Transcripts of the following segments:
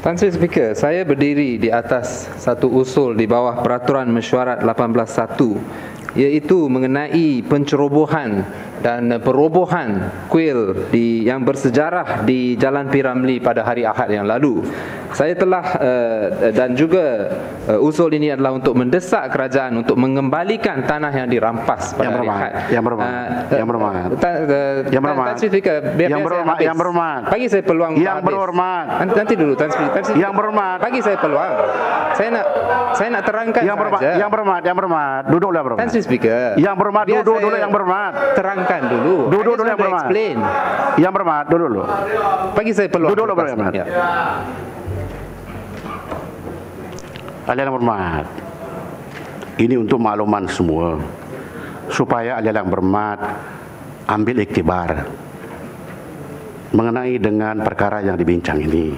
Tan Sri Speaker, saya berdiri di atas satu usul di bawah Peraturan Mesyuarat 18.1 iaitu mengenai pencerobohan dan perobohan kuil yang bersejarah di Jalan P. Ramlee pada hari Ahad yang lalu. Saya telah dan juga usul ini adalah untuk mendesak kerajaan untuk mengembalikan tanah yang dirampas pada hari Ahad. Yang berhormat. Yang berhormat. Bagi saya peluang yang berhormat. Nanti dulu Tan Sri. Yang berhormat. Bagi saya peluang. Saya nak terangkan saja. Yang berhormat. Duduklah berhormat. Tan Sri Speaker. Yang berhormat, duduk dulu yang berhormat. Terangkan dulu. Duduk dulu yang berhormat. Explain. Yang berhormat, duduk dulu. Bagi saya peluang. Duduk dulu berhormat. Ya. Ahli yang berhormat, ini untuk makluman semua, supaya ahli yang berhormat ambil iktibar mengenai dengan perkara yang dibincang ini.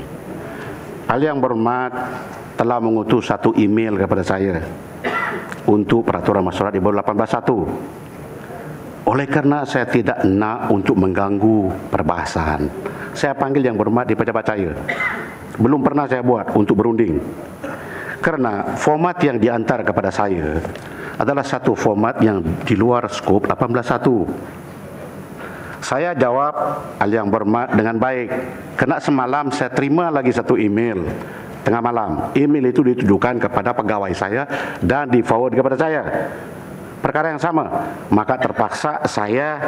Ahli yang berhormat telah mengutus satu email kepada saya untuk peraturan mesyuarat di bawah 18.1. Oleh kerana saya tidak nak untuk mengganggu perbahasan, saya panggil yang berhormat di pejabat saya. Belum pernah saya buat untuk berunding. Kerana format yang diantar kepada saya adalah satu format yang di luar skop 18.1. Saya jawab ahli yang berhormat dengan baik. Kerana semalam saya terima lagi satu email tengah malam. Email itu ditujukan kepada pegawai saya dan di forward kepada saya. Perkara yang sama. Maka terpaksa saya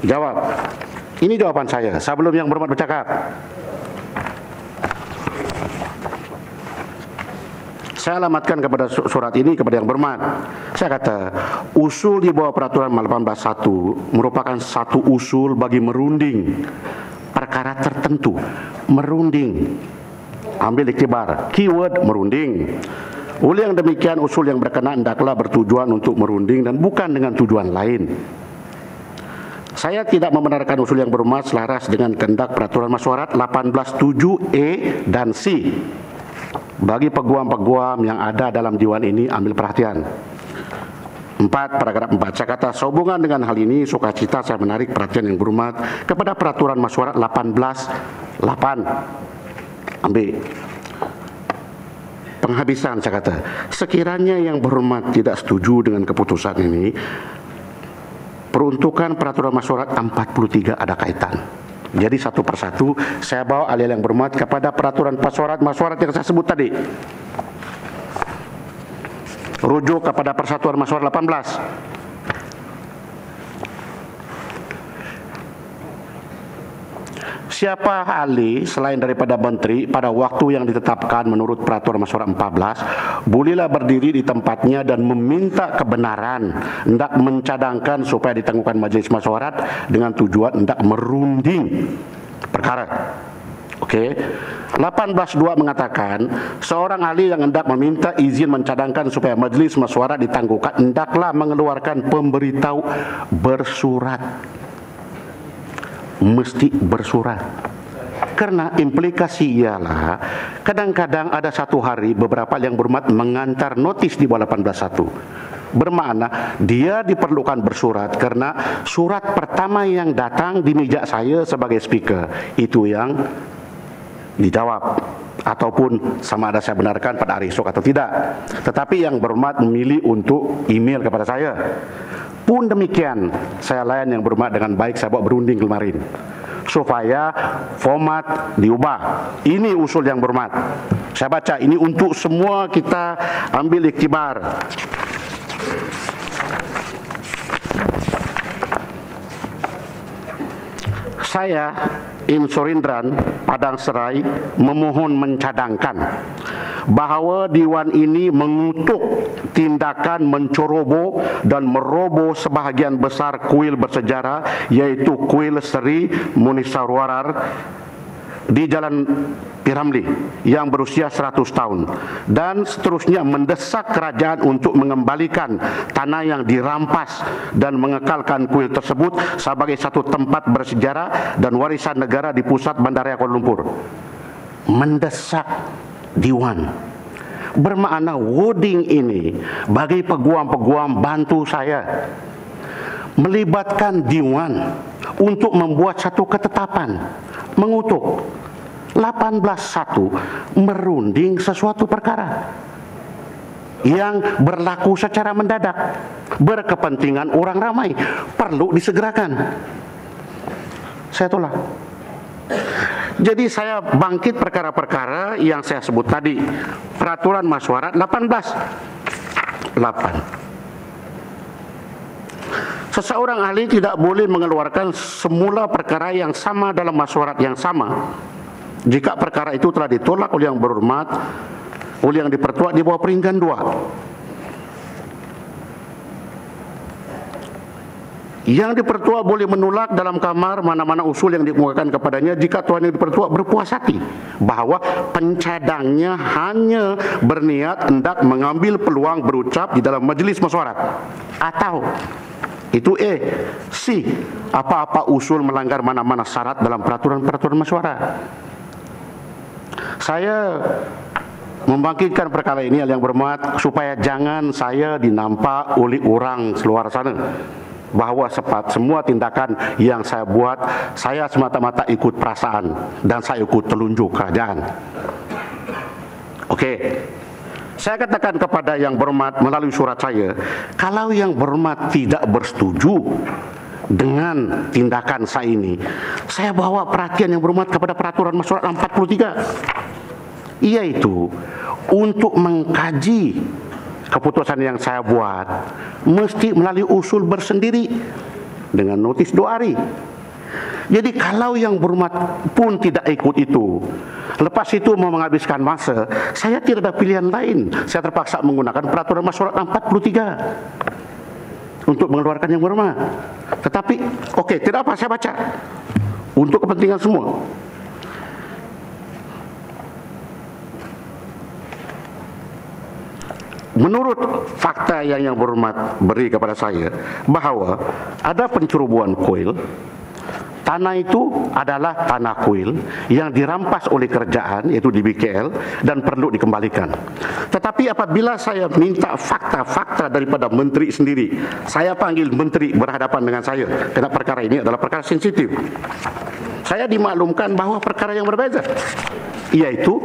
jawab. Ini jawaban saya sebelum yang berhormat bercakap. Saya alamatkan kepada surat ini kepada yang berhormat. Saya kata, usul di bawah peraturan 18.1 merupakan satu usul bagi merunding perkara tertentu. Merunding. Ambil iktibar. Keyword merunding. Oleh yang demikian, usul yang berkenaan hendaklah bertujuan untuk merunding dan bukan dengan tujuan lain. Saya tidak membenarkan usul yang berhormat selaras dengan kehendak peraturan mesyuarat 18.7 dan C. Bagi peguam-peguam yang ada dalam diwan ini, ambil perhatian. 4, paragraf 4. Saya kata, sehubungan dengan hal ini, sukacita saya menarik perhatian yang berhormat kepada peraturan mesyuarat 18.8. Ambil. Penghabisan, saya kata, sekiranya yang berhormat tidak setuju dengan keputusan ini, peruntukan peraturan mesyuarat 43 ada kaitan. Jadi satu persatu saya bawa ahli yang berhormat kepada peraturan mesyuarat yang saya sebut tadi. Rujuk kepada Persatuan Mesyuarat 18. Siapa ahli selain daripada menteri pada waktu yang ditetapkan menurut peraturan mesyuarat 14 bolehlah berdiri di tempatnya dan meminta kebenaran hendak mencadangkan supaya ditangguhkan majlis mesyuarat dengan tujuan hendak merunding perkara. Okey. 18.2 mengatakan seorang ahli yang hendak meminta izin mencadangkan supaya majlis mesyuarat ditangguhkan hendaklah mengeluarkan pemberitahu bersurat. Mesti bersurat. Karena implikasi ialah kadang-kadang ada satu hari beberapa yang berhormat mengantar notis di bawah 18.1. Bermakna dia diperlukan bersurat karena surat pertama yang datang di meja saya sebagai speaker itu yang dijawab ataupun sama ada saya benarkan pada hari esok atau tidak. Tetapi yang berhormat memilih untuk email kepada saya. Pun demikian, saya layan yang berhormat dengan baik, saya bawa berunding kemarin supaya format diubah. Ini usul yang berhormat. Saya baca, ini untuk semua kita ambil iktibar. Saya, Im Surindran, Padang Serai, memohon mencadangkan bahawa Diwan ini mengutuk tindakan menceroboh dan meroboh sebahagian besar kuil bersejarah, iaitu kuil Seri Munisarwarar di Jalan P. Ramlee yang berusia 100 tahun, dan seterusnya mendesak kerajaan untuk mengembalikan tanah yang dirampas dan mengekalkan kuil tersebut sebagai satu tempat bersejarah dan warisan negara di pusat Bandaraya Kuala Lumpur. Mendesak Diwan. Bermakna wording ini bagi peguam-peguam bantu saya melibatkan Diwan untuk membuat satu ketetapan mengutuk. 18.1 merunding sesuatu perkara yang berlaku secara mendadak, berkepentingan orang ramai, perlu disegerakan. Saya tolak. Jadi saya bangkit perkara-perkara yang saya sebut tadi. Peraturan Masyuarat 18.8. Seseorang ahli tidak boleh mengeluarkan semula perkara yang sama dalam masyuarat yang sama jika perkara itu telah ditolak oleh yang berhormat, oleh yang dipertua di bawah peringkat 2. Yang dipertua boleh menolak dalam kamar mana-mana usul yang dikemukakan kepadanya jika tuan yang dipertua berpuas hati bahwa pencadangnya hanya berniat hendak mengambil peluang berucap di dalam majlis masyuarat. Atau itu C, apa-apa usul melanggar mana-mana syarat dalam peraturan-peraturan masyuarat. Saya membangkitkan perkara ini yang berhormat supaya jangan saya dinampak oleh orang seluar sana bahawa semua tindakan yang saya buat, saya semata-mata ikut perasaan dan saya ikut telunjuk kerajaan. Okey. Saya katakan kepada yang berhormat melalui surat saya, kalau yang berhormat tidak bersetuju dengan tindakan saya ini, saya bawa perhatian yang berhormat kepada peraturan masyuarat 43, iaitu untuk mengkaji keputusan yang saya buat mesti melalui usul bersendiri dengan notis 2 hari. Jadi kalau yang berhormat pun tidak ikut itu, lepas itu mau menghabiskan masa, saya tidak ada pilihan lain. Saya terpaksa menggunakan peraturan masyuarat 43 untuk mengeluarkan yang berhormat. Tetapi okey, tidak apa, saya baca untuk kepentingan semua. Menurut fakta yang berhormat beri kepada saya, bahawa ada pencerobohan kuil. Tanah itu adalah tanah kuil yang dirampas oleh kerajaan, iaitu di BKL, dan perlu dikembalikan. Tetapi apabila saya minta fakta-fakta daripada menteri sendiri, saya panggil menteri berhadapan dengan saya, kerana perkara ini adalah perkara sensitif. Saya dimaklumkan bahawa perkara yang berbeza, iaitu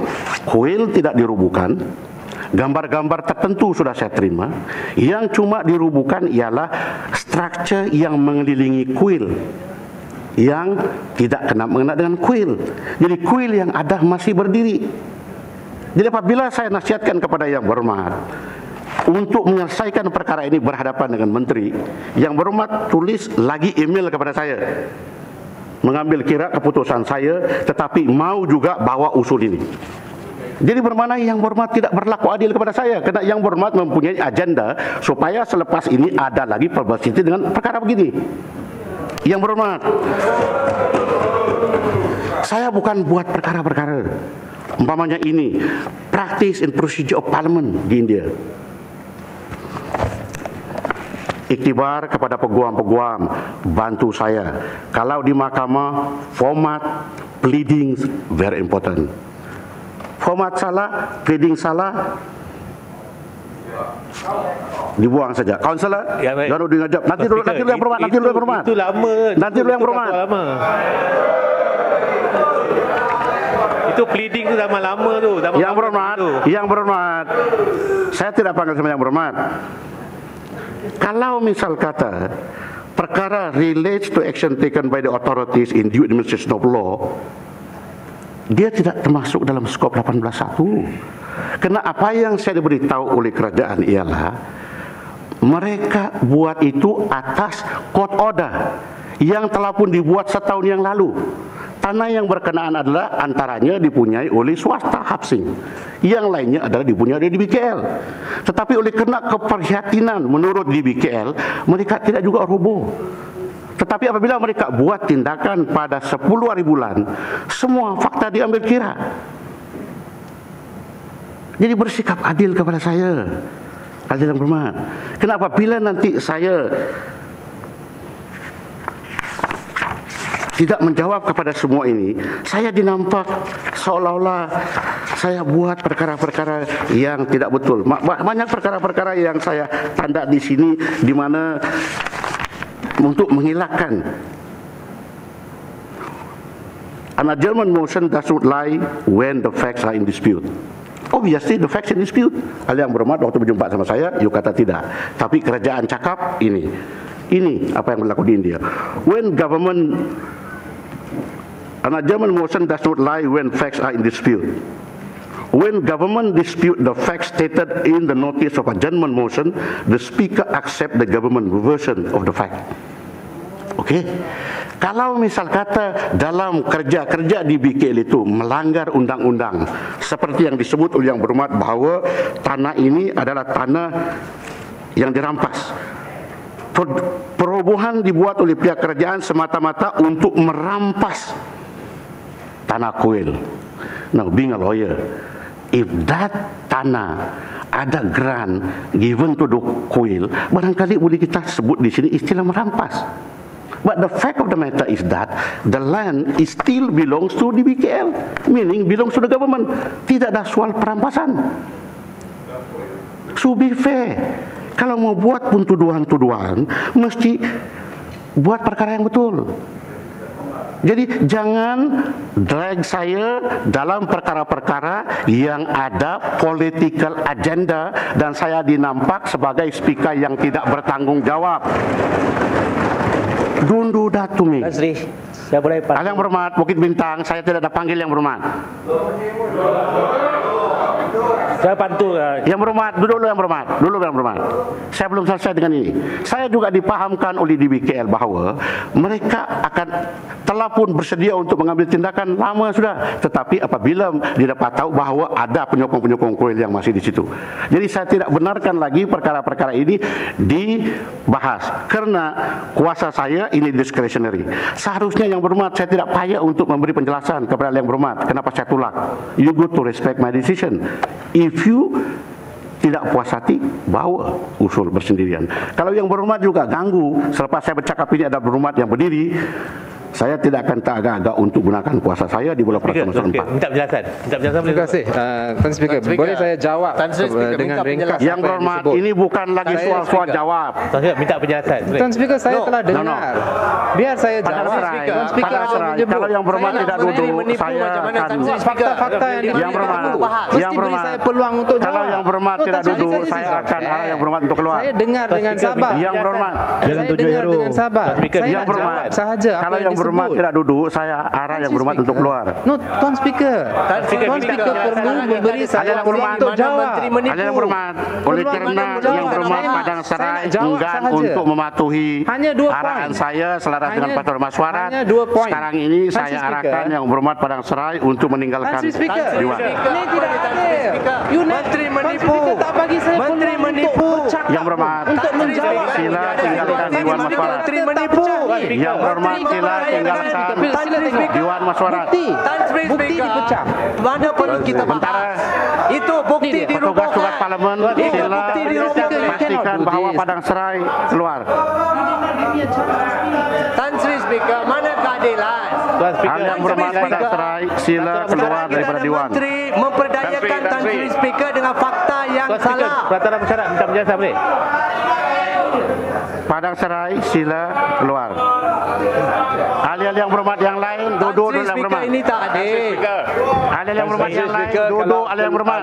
kuil tidak dirubuhkan. Gambar-gambar tertentu sudah saya terima. Yang cuma dirubuhkan ialah struktur yang mengelilingi kuil yang tidak kena dengan kuil. Jadi kuil yang ada masih berdiri. Jadi apabila saya nasihatkan kepada yang berhormat untuk menyelesaikan perkara ini berhadapan dengan menteri, yang berhormat tulis lagi email kepada saya, mengambil kira keputusan saya, tetapi mau juga bawa usul ini. Jadi bermakna yang berhormat tidak berlaku adil kepada saya, kerana yang berhormat mempunyai agenda supaya selepas ini ada lagi publicity dengan perkara begini. Yang berhormat, saya bukan buat perkara-perkara. Umpamanya ini practice and procedure of parliament di India. Iktibar kepada peguam-peguam, bantu saya. Kalau di mahkamah, format pleading very important. Format salah, pleading salah, dibuang saja. Kaunselor, ya, jangan ngajak. Nanti dulu yang berhormat, nanti dulu yang berhormat. Itu lama. Nanti dulu yang berhormat. Itu pleading tu zaman lama tu. Yang berhormat, yang berhormat. Saya tidak panggil sama yang berhormat. Kalau misal kata perkara relates to action taken by the authorities in due administration of law, dia tidak termasuk dalam skop 18.1. Kerana apa yang saya diberitahu oleh kerajaan ialah mereka buat itu atas court order yang telah pun dibuat setahun yang lalu. Tanah yang berkenaan adalah antaranya dipunyai oleh swasta Hapsing, yang lainnya adalah dipunyai oleh DBKL. Tetapi oleh kerana keprihatinan menurut DBKL, mereka tidak juga roboh. Tetapi apabila mereka buat tindakan pada 10 hari bulan, semua fakta diambil kira. Jadi bersikap adil kepada saya, adil yang berhormat. Kenapa? Bila nanti saya tidak menjawab kepada semua ini, saya dinampak seolah-olah saya buat perkara-perkara yang tidak betul. Banyak perkara-perkara yang saya tanda di sini, di mana untuk menghilangkan An adjournment motion does not lie when the facts are in dispute. Obviously the facts in dispute. Ahli yang berhormat waktu berjumpa sama saya, you kata tidak. Tapi kerajaan cakap ini. Ini apa yang berlaku di India. An adjournment motion does not lie when facts are in dispute. When government dispute the facts stated in the notice of adjournment motion, the speaker accept the government version of the fact. Okey. Kalau misal kata dalam kerja di BKL itu melanggar undang-undang seperti yang disebut oleh yang berhormat bahawa tanah ini adalah tanah yang dirampas. Perobohan dibuat oleh pihak kerajaan semata-mata untuk merampas tanah kuil. Now, being a lawyer, if that tanah ada grant given to the kuil, barangkali boleh kita sebut di sini istilah merampas. But the fact of the matter is that the land is still belongs to the BKL, meaning belongs to the government. Tidak ada soal perampasan. So be fair. Kalau mau buat pun tuduhan-tuduhan, mesti buat perkara yang betul. Jadi jangan drag saya dalam perkara-perkara yang ada political agenda dan saya dinampak sebagai speaker yang tidak bertanggung jawab. Don't do that to me. Tan Sri, saya boleh Ahli yang berhormat, Bukit Bintang, saya tidak ada panggil yang berhormat. Saya bantu. Yang berhormat, duduk dulu yang berhormat. Dulu yang berhormat. Saya belum selesai dengan ini. Saya juga dipahamkan oleh DBKL bahawa mereka telah pun bersedia untuk mengambil tindakan lama sudah. Tetapi apabila didapat tahu bahawa ada penyokong-penyokong kuil yang masih di situ. Jadi saya tidak benarkan lagi perkara-perkara ini dibahas. Kerana kuasa saya ini discretionary. Seharusnya yang berhormat saya tidak payah untuk memberi penjelasan kepada yang berhormat. Kenapa saya tolak? You go to respect my decision. If you tidak puas hati, bawa usul bersendirian. Kalau yang berhormat juga ganggu, selepas saya bercakap ini ada berhormat yang berdiri, saya tidak akan tak agak-agak untuk gunakan kuasa saya di bulan peraturan nomor 4. Minta penjelasan. Terima kasih. Tan Speaker, boleh saya jawab dengan ringkas? Yang berhormat, ini bukan lagi soal-soal jawab. Minta penjelasan. Tan Speaker, saya telah dengar. Biar saya jawab. Pada serai, kalau yang berhormat tidak duduk, saya akan fakta-fakta yang berhormat. Yang berhormat, saya peluang untuk jawab. kalau yang berhormat tidak duduk, saya akan arah yang berhormat untuk keluar. Saya dengar dengan sabar. Yang berhormat, saya dengar dengan sabar. yang berhormat sahaja. Kalau yang berhormat tidak duduk, saya arah yang berhormat untuk keluar. No, Tuan Speaker. Tuan Speaker perlu memberi saya peluang untuk jawab. Ada yang berhormat. Oleh kerana yang berhormat Padang Serai enggan untuk mematuhi arahan saya selaras dengan peraturan mesyuarat. Sekarang ini saya arahkan yang berhormat Padang Serai untuk meninggalkan Dewan. Ini tidak adil. Menteri menipu. Tak bagi saya Menteri menipu. Yang berhormat, untuk menjawab. sila tinggalkan Dewan Mesyuarat. Menteri menipu. Yang berhormat, sila tinggalkan Dewan Mesyuarat. Bukti dipecah. Mana perlu kita bahas? Itu bukti Petugas tugas parlimen, sila pastikan bahawa this. Padang Serai keluar. Tan Sri Speaker, mana keadilan? Ahli yang berhormat Padang Serai, sila keluar daripada Dewan. Menteri memperdayakan Tan Sri Speaker dengan fakta yang salah. Peraturan mesyuarat minta penjelasan boleh? Padang Serai, sila keluar. Ahli-ahli yang berhormat yang lain, duduk Tan Sri yang Speaker berhormat. ini tak adil. Ahli yang berhormat yang lain, duduk ahli yang berhormat.